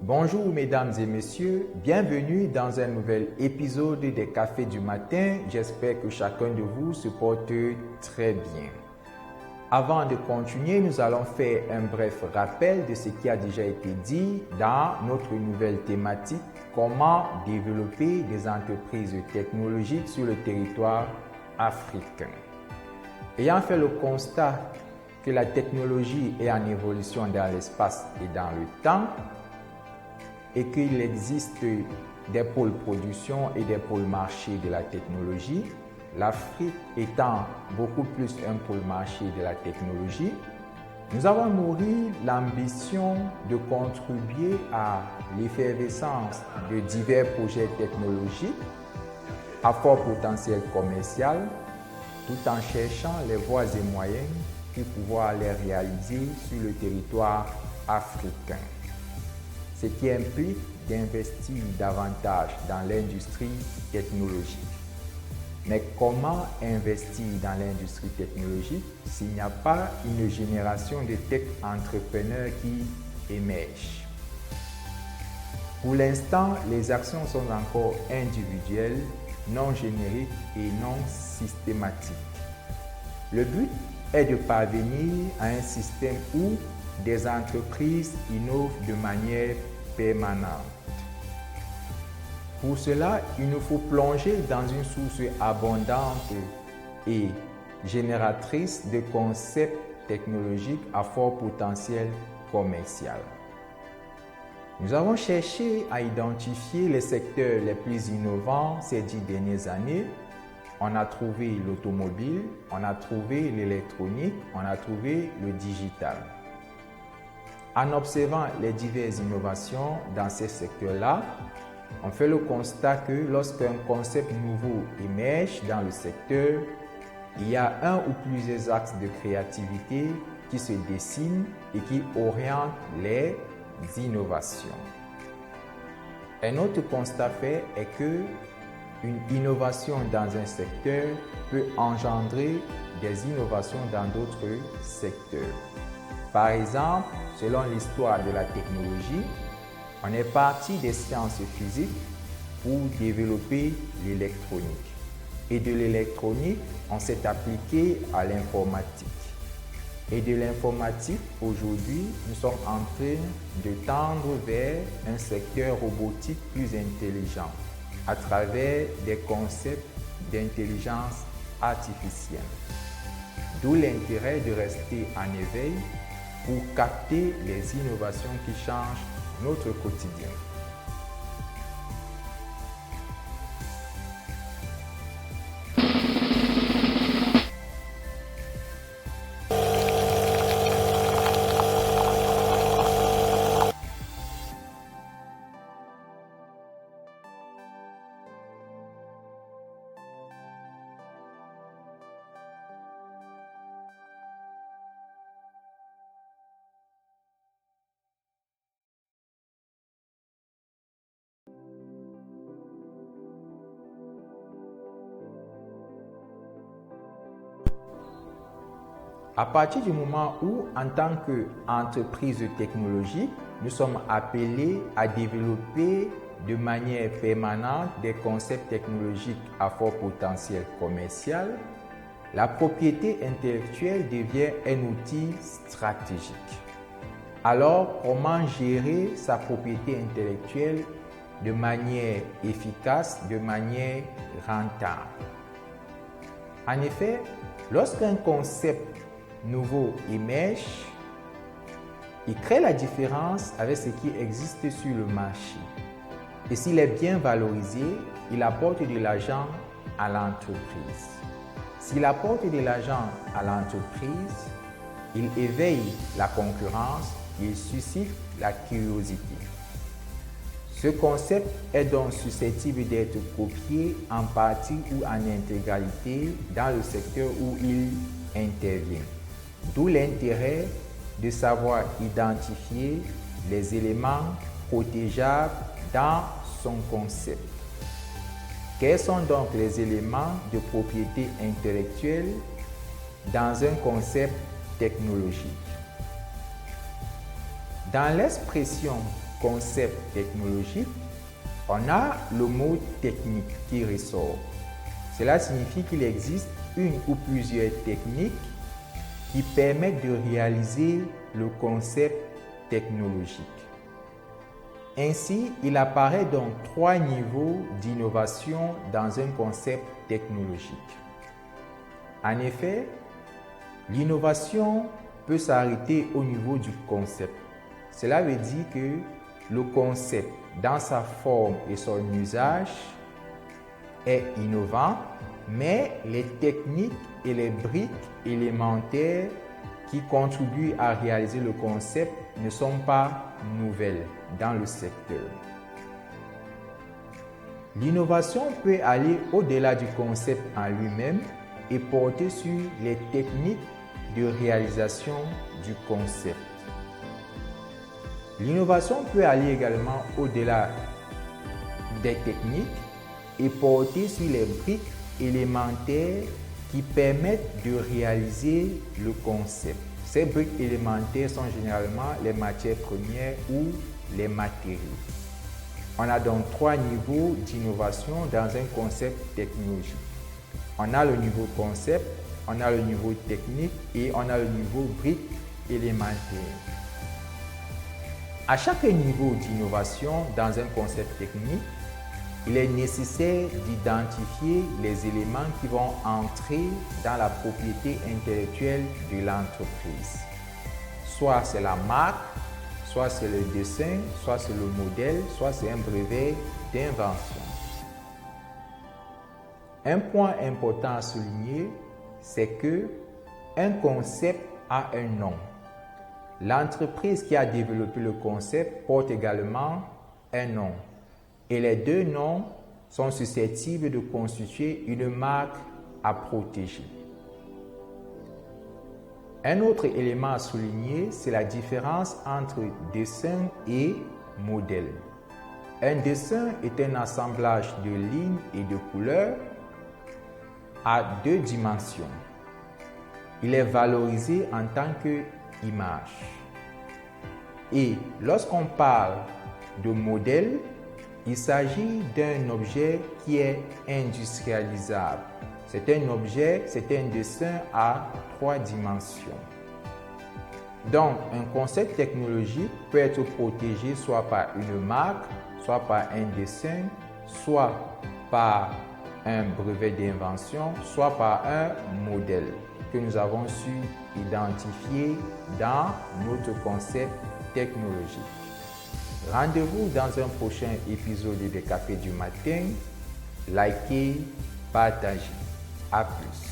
Bonjour mesdames et messieurs, bienvenue dans un nouvel épisode des Cafés du matin. J'espère que chacun de vous se porte très bien. Avant de continuer, nous allons faire un bref rappel de ce qui a déjà été dit dans notre nouvelle thématique, comment développer des entreprises technologiques sur le territoire africain. Ayant fait le constat que la technologie est en évolution dans l'espace et dans le temps, et qu'il existe des pôles production et des pôles marché de la technologie, l'Afrique étant beaucoup plus un pôle marché de la technologie, nous avons nourri l'ambition de contribuer à l'effervescence de divers projets technologiques à fort potentiel commercial, tout en cherchant les voies et moyens pour pouvoir les réaliser sur le territoire africain. Ce qui implique d'investir davantage dans l'industrie technologique. Mais comment investir dans l'industrie technologique s'il n'y a pas une génération de tech entrepreneurs qui émergent? Pour l'instant, les actions sont encore individuelles, non génériques et non systématiques. Le but est de parvenir à un système où des entreprises innovent de manière permanente. Pour cela, il nous faut plonger dans une source abondante et génératrice de concepts technologiques à fort potentiel commercial. Nous avons cherché à identifier les secteurs les plus innovants ces 10 dernières années. On a trouvé l'automobile, on a trouvé l'électronique, on a trouvé le digital. En observant les diverses innovations dans ces secteurs-là, on fait le constat que lorsqu'un concept nouveau émerge dans le secteur, il y a un ou plusieurs axes de créativité qui se dessinent et qui orientent les innovations. Un autre constat fait est que une innovation dans un secteur peut engendrer des innovations dans d'autres secteurs. Par exemple, selon l'histoire de la technologie, on est parti des sciences physiques pour développer l'électronique. Et de l'électronique, on s'est appliqué à l'informatique. Et de l'informatique, aujourd'hui, nous sommes en train de tendre vers un secteur robotique plus intelligent à travers des concepts d'intelligence artificielle. D'où l'intérêt de rester en éveil pour capter les innovations qui changent notre quotidien. À partir du moment où, en tant qu'entreprise technologique, nous sommes appelés à développer de manière permanente des concepts technologiques à fort potentiel commercial, la propriété intellectuelle devient un outil stratégique. Alors, comment gérer sa propriété intellectuelle de manière efficace, de manière rentable? En effet, lorsqu'un concept nouveau émerge, il crée la différence avec ce qui existe sur le marché. Et s'il est bien valorisé, il apporte de l'argent à l'entreprise. S'il apporte de l'argent à l'entreprise, il éveille la concurrence, il suscite la curiosité. Ce concept est donc susceptible d'être copié en partie ou en intégralité dans le secteur où il intervient. D'où l'intérêt de savoir identifier les éléments protégeables dans son concept. Quels sont donc les éléments de propriété intellectuelle dans un concept technologique? Dans l'expression concept technologique, on a le mot technique qui ressort. Cela signifie qu'il existe une ou plusieurs techniques qui permettent de réaliser le concept technologique. Ainsi, il apparaît donc 3 niveaux d'innovation dans un concept technologique. En effet, l'innovation peut s'arrêter au niveau du concept. Cela veut dire que le concept, dans sa forme et son usage, est innovant, mais les techniques et les briques élémentaires qui contribuent à réaliser le concept ne sont pas nouvelles dans le secteur. L'innovation peut aller au-delà du concept en lui-même et porter sur les techniques de réalisation du concept. L'innovation peut aller également au-delà des techniques et porter sur les briques élémentaires qui permettent de réaliser le concept. Ces briques élémentaires sont généralement les matières premières ou les matériaux. On a donc 3 niveaux d'innovation dans un concept technologique. On a le niveau concept, on a le niveau technique et on a le niveau briques élémentaires. À chaque niveau d'innovation dans un concept technique, il est nécessaire d'identifier les éléments qui vont entrer dans la propriété intellectuelle de l'entreprise. Soit c'est la marque, soit c'est le dessin, soit c'est le modèle, soit c'est un brevet d'invention. Un point important à souligner, c'est que un concept a un nom. L'entreprise qui a développé le concept porte également un nom. Et les 2 noms sont susceptibles de constituer une marque à protéger. Un autre élément à souligner, c'est la différence entre dessin et modèle. Un dessin est un assemblage de lignes et de couleurs à 2 dimensions. Il est valorisé en tant qu'image. Et lorsqu'on parle de modèle, il s'agit d'un objet qui est industrialisable. C'est un dessin à 3 dimensions. Donc, un concept technologique peut être protégé soit par une marque, soit par un dessin, soit par un brevet d'invention, soit par un modèle que nous avons su identifier dans notre concept technologique. Rendez-vous dans un prochain épisode des Cafés du matin. Likez, partagez. À plus.